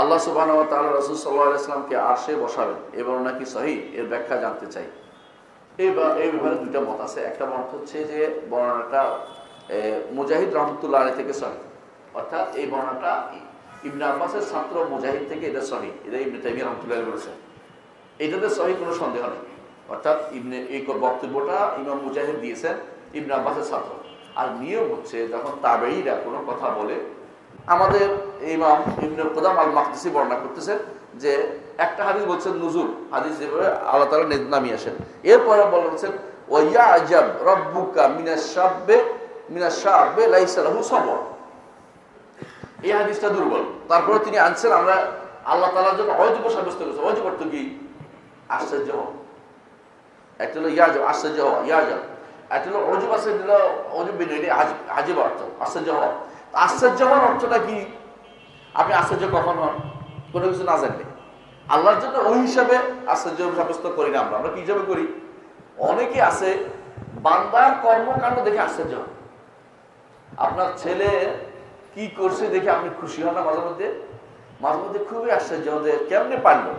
আল্লাহ সুবহানাহু ওয়া তাআলা রাসূল সাল্লাল্লাহু আলাইহি ওয়াসাল্লামকে আরশে বসাবেন এবং নাকি সহিহ, এর ব্যাখ্যা জানতে চাই। এই ব্যাপারে দুইটা মত আছে। একটা মত হচ্ছে যে বর্ণনাটা মুজাহিদ রহমতুল্লাহ আলাইহি থেকে সহিহ, অর্থাৎ এই বর্ণনাটা ইবনে আব্বাসের ছাত্র মুজাহিদ থেকে এটা সহিহ, এটা ইবনে তাইমিয়া রহমতুল্লাহ আলাইহি বলেছেন, এটাতে সহিহ কোনো সন্দেহ নেই। অর্থাৎ এই বক্তব্যটা ইমাম মুজাহিদ দিয়েছেন ইবনে আব্বাসের ছাত্র। আর নিয়ম হচ্ছে যখন তাবেঈরা কোনো কথা বলে, আমাদের ইমাম ইবনে কুদাম আল মাকদিসি বর্ণনা করতেছেন যে একটা হাদিস বলছেন নুজুল হাদিস, যেভাবে আল্লাহ তাআলা নামিয়ে আসেন, এরপরে বলছেন ওয়া ইয়াজাব রাব্বুকা মিনাশ-শাব্বে লাইসা লাহু সাবর। এই হাদিসটা দুর্বল। তারপরে তিনি আনছেন আমরা আল্লাহ তাআলার জন্য অজব সাব্যস্ত করেছি। অজব অর্থ কি? আশ্চর্য হওয়া। একটা হলো ইয়াজাব, আশ্চর্য হওয়া, ইয়াজাব। একটা হলো অজব, আছে এটা অজব বিনয়, আজব অর্থ আশ্চর্য হওয়া। আশ্চর্য হওয়ার অর্থটা কি? আপনি আশ্চর্য কখন হন? কোনো কিছু না জানলে। আল্লাহর জন্য ওই হিসাবে আশ্চর্য সাব্যস্ত করি না আমরা। আমরা কি হিসাবে করি? অনেকে আছে বান্দার কর্মকাণ্ড দেখে আশ্চর্য হন। আপনার ছেলে কি করছে দেখে আপনি খুশি হন না? মাঝে মধ্যে খুবই আশ্চর্য হন যে কেমনে পারলো,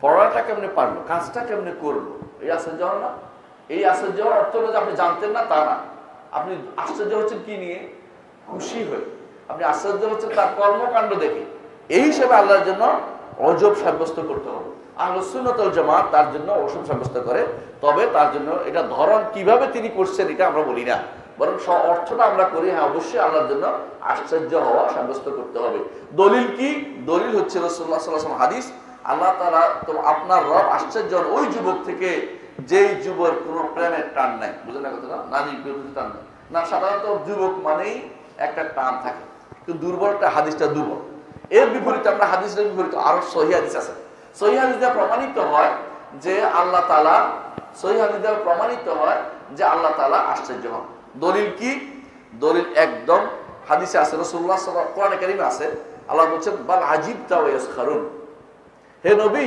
পড়াটা কেমনে পারলো, কাজটা কেমনে করলো, এই আশ্চর্য হন না? এই আশ্চর্য হওয়ার অর্থ হলো যে আপনি জানতেন না তা না, আপনি আশ্চর্য হচ্ছেন কি নিয়ে? খুশি হয়ে। আপনি আশ্চর্য হচ্ছেন তার কর্মকাণ্ড দেখে। এই হিসেবে আল্লাহর জন্য অজব সাব্যস্ত করতে হবে। আহলুস সুন্নাত ওয়াল জামাত তার জন্য অজব সাব্যস্ত করে, তবে তার জন্য এটা ধরন কিভাবে তিনি করছেন এটা আমরা বলি না, বরং অর্থটা আমরা করি। হ্যাঁ, অবশ্যই আল্লাহর জন্য আশ্চর্য হওয়া সাব্যস্ত করতে হবে। দলিল কি? দলিল হচ্ছে রাসূলুল্লাহ সাল্লাল্লাহু আলাইহি ওয়াসাল্লাম হাদিস, আল্লাহ তাআলা তো আপনার রব আশ্চর্য হন ওই যুবক থেকে যেই যুবক কোনো প্রেমের টান নাই। বুঝলেন না কথাটা? নারীর বিরুদ্ধে টান নাই না। সাধারণত যুবক মানেই একটা টান থাকে, কিন্তু দুর্বলটা হাদিসটা দুর্বল। এর বিপরীতে আমরা হাদিসের বিপরীতে আরো সহিহ হাদিস আছে। সহিহ হাদিসে প্রমাণিত হয় যে আল্লাহ তাআলা, সহিহ হাদিসে প্রমাণিত হয় যে আল্লাহ তাআলা আশ্চর্য হন। দলিল কি? দলিল একদম হাদিসে আছে, রাসূলুল্লাহ সাল্লাল্লাহু আলাইহি ওয়াসাল্লাম কোরআনে কারীমে আছে। আল্লাহ বলেছেন বাল আজিবতা ওয়া ইয়াসখারুন, হে নবী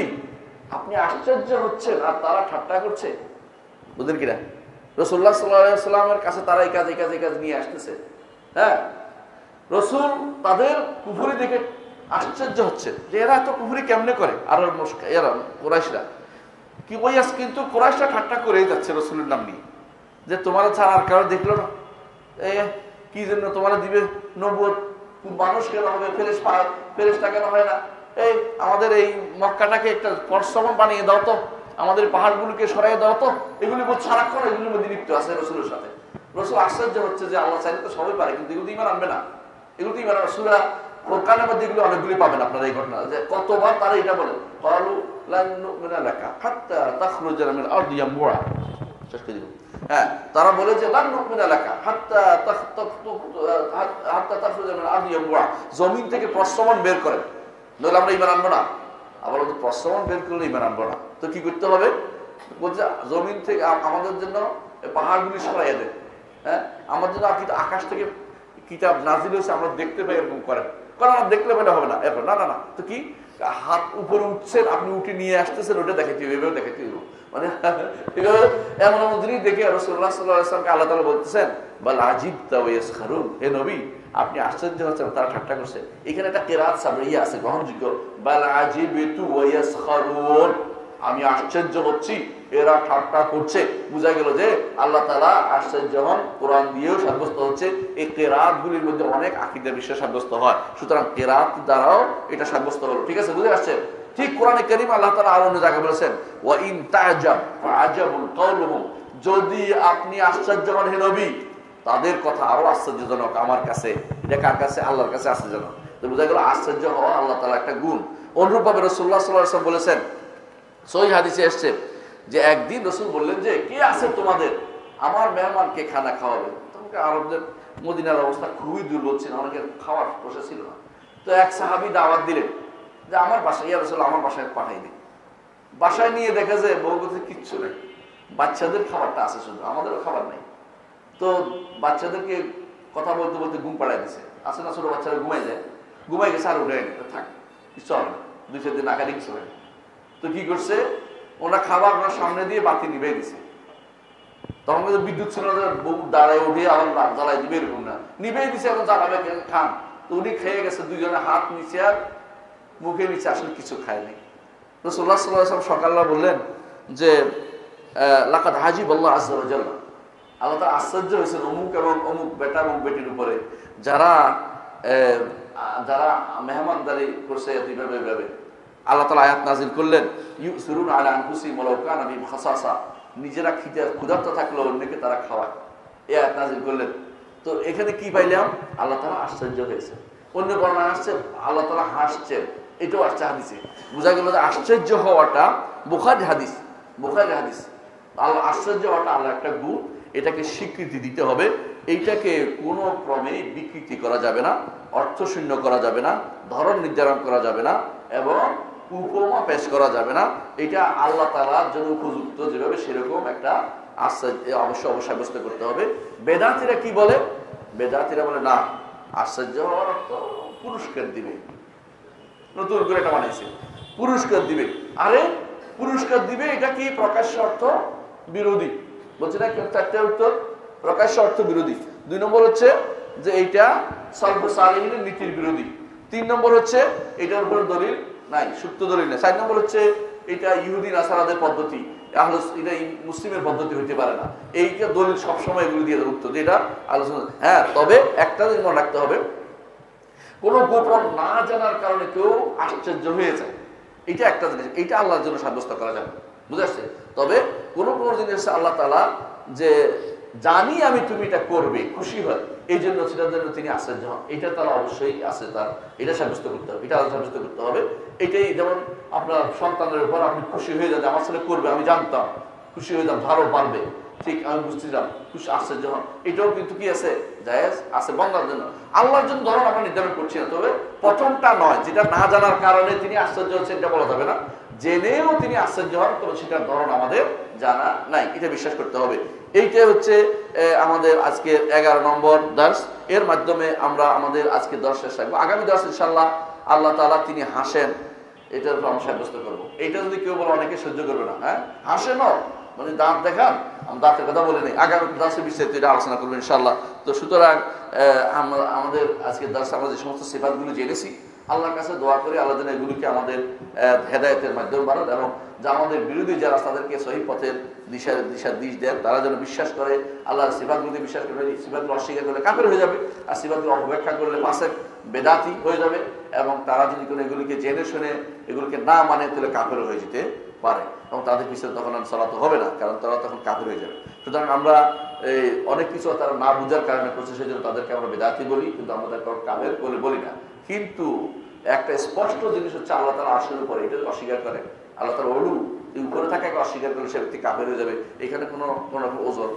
আপনি আশ্চর্য হচ্ছেন আর তারা ঠাট্টা করছে। বুঝলেন কিনা? রাসূলুল্লাহ সাল্লাল্লাহু আলাইহি ওয়াসাল্লামের কাছে তারা এই কাজ নিয়ে আসতেছে। হ্যাঁ, রাসূল তাদের কুফরি দেখে আশ্চর্য হচ্ছে যে এরা এত কুফরি কেমনে করে। আর এরা কুরাইশরা কি বইয়াস, কিন্তু কুরাইশরা ঠাট্টা করেই যাচ্ছে রাসূলের নাম নিয়ে, যে তোমার ছাড়া আর কারো দেখলো না, কি জন্য তোমার দিবে নবুয়ত, মানুষ কেন হবে, ফেরেশতা কেন হয় না, এই আমাদের এই মক্কাটাকে একটা পরশমন বানিয়ে দাও তো, আমাদের পাহাড়গুলোকে সরাই দাও তো। এগুলি সারাক্ষণ এগুলির মধ্যে লিপ্ত আছে রাসূলের সাথে। রাসূল আশ্চর্য হচ্ছে যে আল্লাহ চাইলে তো সবাই পারে, কিন্তু এগুলো ঈমান আনবে না। এগুলো তো ঈমান সূরা কোরআনের মধ্যে এগুলো অনেকগুলি পাবেন আপনারা। এই ঘটনা যে কতবার তারা এটা বলে, ক্বালু লান নু'মিনা লাকা হাত্তা তাখরুজা মিনাল আরদি ইয়ামবুআ। শেষ করে দিব। হ্যাঁ, তারা বলে যে লান নু'মিনা লাকা হাত্তা তাখরুজা মিনাল আরদি ইয়ামবুআ, জমিন থেকে প্রশ্রমণ বের করেন, নইলে আমরা ঈমান আনবো না। আবার ওদের প্রশ্রমণ বের করলে ঈমান আনবো না। তো কি করতে হবে? বলছে জমিন থেকে আমাদের জন্য পাহাড়গুলি সরাইয়া দেন। হ্যাঁ, আমার জন্য আকাশ থেকে কিতাব নাজিল হয়েছে আমরা দেখতে পাই, এরকম করেন। কারণ আমরা দেখলে পেলে হবে না। এরপর না তো কি হাত উপরে উঠছেন, আপনি উঠে নিয়ে আসতেছেন, ওটা দেখাইতে হবে, এভাবে দেখাইতে হবে। মানে এমন জিনিস দেখে রাসূলুল্লাহ সাল্লাল্লাহু আলাইহি ওয়াসাল্লামকে আল্লাহ তাআলা বলতেছেন বাল আজিবতা ওয়া ইয়াসখারুন, হে নবী আপনি আশ্চর্য হচ্ছেন, তারা ঠাট্টা করছে। এখানে একটা কিরাত সাবরিয়া আছে গ্রহণযোগ্য, বাল আজিবতু ওয়া ইয়াসখারুন, আমি আশ্চর্য হচ্ছি এরা ঠাট্টা করছে। বোঝা গেল যে আল্লাহ তাআলা আশ্চর্য হন কোরআন দিয়েও সাব্যস্ত হচ্ছে। এই কিরাতগুলির মধ্যে অনেক আকীদা বিষয় সাব্যস্ত হয়, সুতরাং কিরাত দ্বারাও এটা সাব্যস্ত হলো। ঠিক আছে, বুঝে আসছে? ঠিক কোরআনে কারীমে আল্লাহ তাআলা আরো অন্য জায়গায় বলেছেন ওয়া ইন তা'জাব ফা'আজাবুল কাওলুহুম, যদি আপনি আশ্চর্য হন হে নবী, তাদের কথা আরো আশ্চর্যজনক আমার কাছে। এটা কার কাছে? আল্লাহর কাছে আশ্চর্যজনক। তো বোঝা গেল আশ্চর্য হওয়া আল্লাহ তাআলার একটা গুণ। অনুরূপভাবে রাসূলুল্লাহ সাল্লাল্লাহু আলাইহি ওয়াসাল্লাম বলেছেন, সহিহ হাদিসে এসেছে যে একদিন রাসূল বললেন যে কে আছে তোমাদের আমার মেহমানকে খানা খাওয়াবে। তখন আরবদের মদিনার অবস্থা খুবই দুর্বল ছিল, অনেকের খাওয়ার বসে ছিল না। তো এক সাহাবী দাওয়াত দিলেন যে আমার বাসায়, ইয়া রাসূল আমার বাসায় পাঠাই দিন। বাসায় নিয়ে দেখে যে বউকে কিচ্ছু নেই, বাচ্চাদের খাবারটা আছে শুধু, আমাদেরও খাবার নেই। তো বাচ্চাদেরকে কথা বলতে বলতে ঘুম পাড়ায় দিছে। আসে না, ছোট বাচ্চারা ঘুমাই গেছে, আর উঠে থাক কিছু হবে না, 2-4 দিন আগে কিছু হয়। তো কি করছে, ওরা খাবার ওনার সামনে দিয়ে বাতি নিভে দিছে। তখন বিদ্যুৎ ছিল না, বউ দাঁড়ায় উঠে আবার জ্বালাই দিবে, এরকম না, নিভে দিছে। এখন জ্বালাবে খান, তো উনি খেয়ে গেছে, দুইজনে হাত নিচে আর মুখে নিচে, আসলে কিছু খায়নি। রাসূলুল্লাহ সাল্লাল্লাহু আলাইহি ওয়াসাল্লাম সকালবেলা বললেন যে লাকাদ হাজিব আল্লাহ আযজা ওয়া জাল্লা, আল্লাহ তাআলা আশ্চর্য হয়েছেন অমুক এবং অমুক বেটা এবং বেটির উপরে, যারা যারা মেহমানদারি করছে এইভাবে। আল্লাহ তাআলা আয়াত নাযিল করলেন ইউসিরুনা আলা আনফুসিহিম ওয়ালাউ কানা বিহিম খাসাসা, নিজেরা ক্ষুধার্ত থাকলেও অন্যকে তারা খাওয়ায়, এই আয়াত নাযিল করলেন। তো এখানে কি পাইলাম? আল্লাহ তাআলা আশ্চর্য হয়েছে। অন্য বর্ণনা আসছে আল্লাহ তাআলা হাসছেন, এটাও আসছে হাদিসে। বোঝা গেল যে আশ্চর্য হওয়াটা বুখারী হাদিস। আল্লাহ আশ্চর্য হওয়াটা আল্লাহ একটা গুণ, এটাকে স্বীকৃতি দিতে হবে। এইটাকে কোনো ক্রমে বিকৃতি করা যাবে না, অর্থশূন্য করা যাবে না, ধরন নির্ধারণ করা যাবে না এবং উপমা পেশ করা যাবে না। এটা আল্লাহ তাআলার জন্য উপযুক্ত যেভাবে সেরকম একটা অবশ্যই সাব্যস্ত করতে হবে। বেদাতীরা কি বলে? বেদাতীরা বলে না, আশ্চর্য হওয়ার অর্থ পুরস্কার দিবে, নতুন করে এটা বানাইছে, পুরস্কার দিবে। আরে পুরস্কার দিবে এটা কি প্রকাশ্য অর্থ বিরোধী? বলছে না চারটে উত্তর, প্রকাশ্য অর্থ বিরোধী। 2 নম্বর হচ্ছে যে এইটা সালফে সালেহিনের নীতির বিরোধী। 3 নম্বর হচ্ছে এটার উপর দলিল নাই, সুপ্ত দলিল নাই। 4 নম্বর হচ্ছে এটা ইহুদি নাসারাদের পদ্ধতি, এটা মুসলিমের পদ্ধতি হইতে পারে না। এইটা দলিল সবসময় এগুলো দিয়ে উত্তর, যেটা আলোচনা। হ্যাঁ, তবে একটা জিনিস মনে রাখতে হবে, কোন গোপন না জানার কারণে কেউ আশ্চর্য হয়ে যায়, এটা একটা জিনিস, এইটা আল্লাহর জন্য সাব্যস্ত করা যাবে, বুঝে আসছে? তবে কোন জিনিস আল্লাহ তাআলা যে জানি আমি তুমি এটা করবে, খুশি হয়, এই জন্য সেটার জন্য তিনি আশ্চর্য হন, এটা তারা অবশ্যই আছে, তার এটা সাব্যস্ত করতে হবে, এটা সাব্যস্ত করতে হবে। এটাই যেমন আপনার সন্তানের উপর আপনি খুশি হয়ে যান, আমার ছেলে করবে, আমি জানতাম, খুশি হয়ে যান, ধারও পারবে, ঠিক আমি বুঝছিলাম, খুশি আশ্চর্য হন। এটাও কিন্তু কি আছে? জায়েজ আছে বন্দার জন্য। আল্লাহর জন্য ধরুন আমরা নির্ধারণ করছি না, তবে প্রথমটা নয়, যেটা না জানার কারণে তিনি আশ্চর্য হচ্ছেন এটা বলা যাবে না। জেনেও তিনি আশ্চর্য হন, তবে সেটার ধরন আমাদের জানা নাই, এটা বিশ্বাস করতে হবে। এইটাই হচ্ছে আমাদের আজকে 11 নম্বর দর্স। এর মাধ্যমে আমরা আমাদের আজকে দর্স শেষ রাখবো। আগামী দর্স ইনশাআল্লাহ আল্লাহ তাআলা তিনি হাসেন, এটার উপর আমরা সাব্যস্ত করবো। এইটা যদি কেউ বলে অনেকে সহ্য করবে না, হ্যাঁ হাসেন মানে দাঁত দেখান, আমি দাঁতের কথা বলে নেই, আগামী দর্শে বিস্তারিত এটা আলোচনা করবো ইনশাআল্লাহ। তো সুতরাং আমরা আমাদের আজকে দর্শে আমরা যে সমস্ত সিফাতগুলো জেনেছি, আল্লাহর কাছে দোয়া করি আল্লাহ যেন এগুলিকে আমাদের হেদায়েতের মাধ্যম বানান, এবং যা আমাদের বিরোধী যারা তাদেরকে সহিহ পথের দিশ দেন, তারা যেন বিশ্বাস করে, আল্লাহর সিফাতগুলোতে বিশ্বাস করে। সিফাতগুলো অস্বীকার করলে কাফের হয়ে যাবে, আর সিফাতগুলো অপব্যাখ্যা করলে ফাসেক বেদাতি হয়ে যাবে, এবং তারা যদি কোনো এগুলিকে জেনে শুনে এগুলিকে না মানে তাহলে কাফের হয়ে যেতে পারে, এবং তাদের পিছনে তখন আর সালাত হবে না, কারণ তারা তখন কাফের হয়ে যাবে। সুতরাং আমরা অনেক কিছু তারা না বুঝার কারণে করছে, সেই জন্য তাদেরকে আমরা বেদাতি বলি, কিন্তু আমরা তাদেরকে কাফের বলে বলি না। কিন্তু একটা স্পষ্ট জিনিস হচ্ছে আল্লাহ তাআলা আরশের উপরে, এটা অস্বীকার করে, আল্লাহ তাআলা ওলু উপরে থাকাকে অস্বীকার করলে সে ব্যক্তি কাফের হয়ে যাবে। এখানে কোনো রকম ওজোর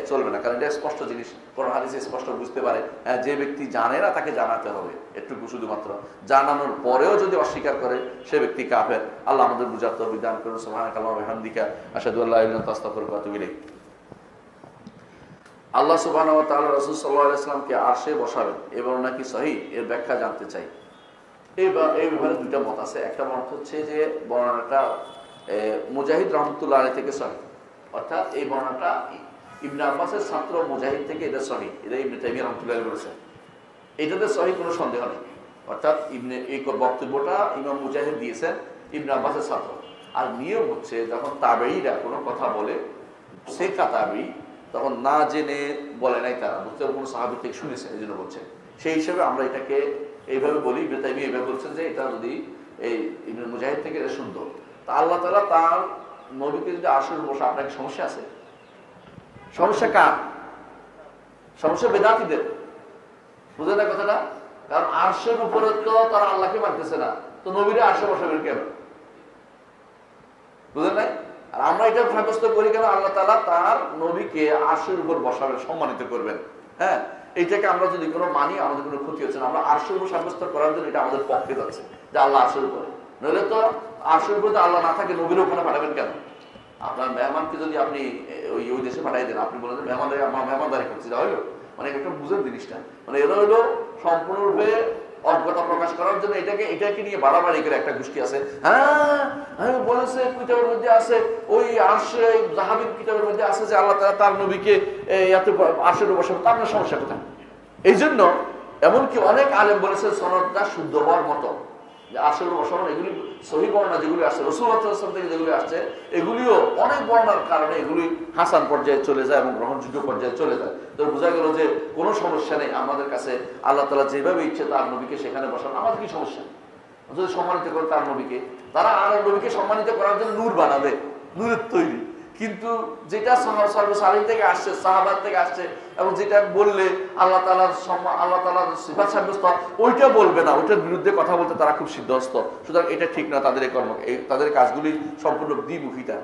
চলবে না, কারণ এটা স্পষ্ট জিনিস, কোরআন হাদিসে স্পষ্ট বুঝতে পারে। যে ব্যক্তি জানে না তাকে জানাতে হবে এটুকু, শুধুমাত্র জানানোর পরেও যদি অস্বীকার করে সে ব্যক্তি কাফের। আল্লাহ আমাদের বুঝার তৌফিক দান করুন। সুবহানাকাল্লাহি ওয়া বিহামদিকা আশহাদু আল্লা ইলাহা ইল্লা আনতা আস্তাগফিরুকা ওয়া আতুবু ইলাইক। আল্লাহ সুবহানাহু ওয়া তাআলা রাসূল সাল্লাল্লাহু আলাইহি ওয়াসাল্লামকে আরশে বসাবেন এবং নাকি সহিহ, এর ব্যাখ্যা জানতে চাই। এই ব্যাপারে 2টা মত আছে। একটা মত হচ্ছে যে বর্ণনাটা মুজাহিদ রহমতুল্লাহ আলাইহি থেকে সহিহ, অর্থাৎ এই বর্ণনাটা ইবনে আব্বাসের ছাত্র মুজাহিদ থেকে এটা সহিহ, এটা ইবনে তাইমিয়া রহমতুল্লাহ আলাইহি বলেছেন, এটাতে সহিহ কোনো সন্দেহ নেই। অর্থাৎ এই বক্তব্যটা ইমাম মুজাহিদ দিয়েছেন ইবনে আব্বাসের ছাত্র। আর নিয়ম হচ্ছে যখন তাবেঈরা কোনো কথা বলে, সেকা তাবেঈ, তখন না জেনে বলে নাই, তারা বুঝতে কোনো সাহাবী থেকে শুনেছেন, এই জন্য বলছেন। সেই হিসেবে আমরা এটাকে এইভাবে বলি, ইবনে তাইমিয়া এইভাবে বলছেন যে এটা যদি এই ইবনে মুজাহিদ থেকে এটা শুনতো, তা আল্লাহ তাআলা তার নবীকে যদি আরশের বসে, আপনার কি সমস্যা আছে? সমস্যা কার? সমস্যা বেদাতীদের, বুঝলেন না কথাটা? কারণ আরশের উপরে তো তারা আল্লাহকে মানতেছে না, তো নবীরা আরশে বসাবেন কেন? বুঝলেন নাই? আর আমরা এটা সাব্যস্ত করি কেন? আল্লাহ তাআলা তার নবীকে আরশের উপর বসাবেন, সম্মানিত করবেন। হ্যাঁ, এইটাকে আমরা যদি কোনো মানি, আমাদের কোনো ক্ষতি হচ্ছে না। আমরা আরশের উপর সাব্যস্ত করার জন্য এটা আমাদের পক্ষে যাচ্ছে যে আল্লাহ আরশের উপরে, নইলে তো আরশের উপরে আল্লাহ না থাকে, নবীর ওখানে পাঠাবেন কেন? আপনার মেহমানকে যদি আপনি ওই দেশে পাঠাই দেন, আপনি বলেন মেহমানদারি, আমার মেহমানদারি করছি, হইলো মানে একটা বুঝেন জিনিসটা, মানে এরা হইলো সম্পূর্ণরূপে অজ্ঞতা প্রকাশ করার জন্য এটাকে নিয়ে বাড়াবাড়ি করে একটা গোষ্ঠী আছে। হ্যাঁ, আমি বলেছে কিতাবের মধ্যে আছে, ওই আরশে জাহাবীর কিতাবের মধ্যে আছে যে আল্লাহ তাআলা তার নবীকে এত আরশের বসাবেন, তার সমস্যা কোথায়? এই জন্য এমনকি অনেক আলেম বলেছেন সনদটা শুদ্ধ হওয়ার মতো, যে আসল অসল এগুলি সহি বর্ণনা যেগুলি আসছে রাসূলুল্লাহ সাল্লাল্লাহু আলাইহি ওয়াসাল্লাম থেকে যেগুলি আসছে, এগুলিও অনেক বর্ণনার কারণে এগুলি হাসান পর্যায়ে চলে যায় এবং গ্রহণযোগ্য পর্যায়ে চলে যায়। তো বোঝা গেল যে কোনো সমস্যা নেই আমাদের কাছে, আল্লাহ তাআলা যেভাবে ইচ্ছে তার নবীকে সেখানে বসান, আমাদের কি সমস্যা? যদি সম্মানিত করে তার নবীকে, তারা আর নবীকে সম্মানিত করার জন্য নূর বানাবে, নূরের তৈরি। কিন্তু যেটা সাহাবায়ে থেকে আসছে, সাহাবাত থেকে আসছে, এবং যেটা বললে আল্লাহ তাআলার আল্লাহ তাআলার সিফাত সাব্যস্ত, ওইটা বলবে না, ওইটার বিরুদ্ধে কথা বলতে তারা খুব সিদ্ধহস্ত। সুতরাং এটা ঠিক না, তাদের এই কর্ম, তাদের কাজগুলি সম্পূর্ণ দ্বিমুখিতা।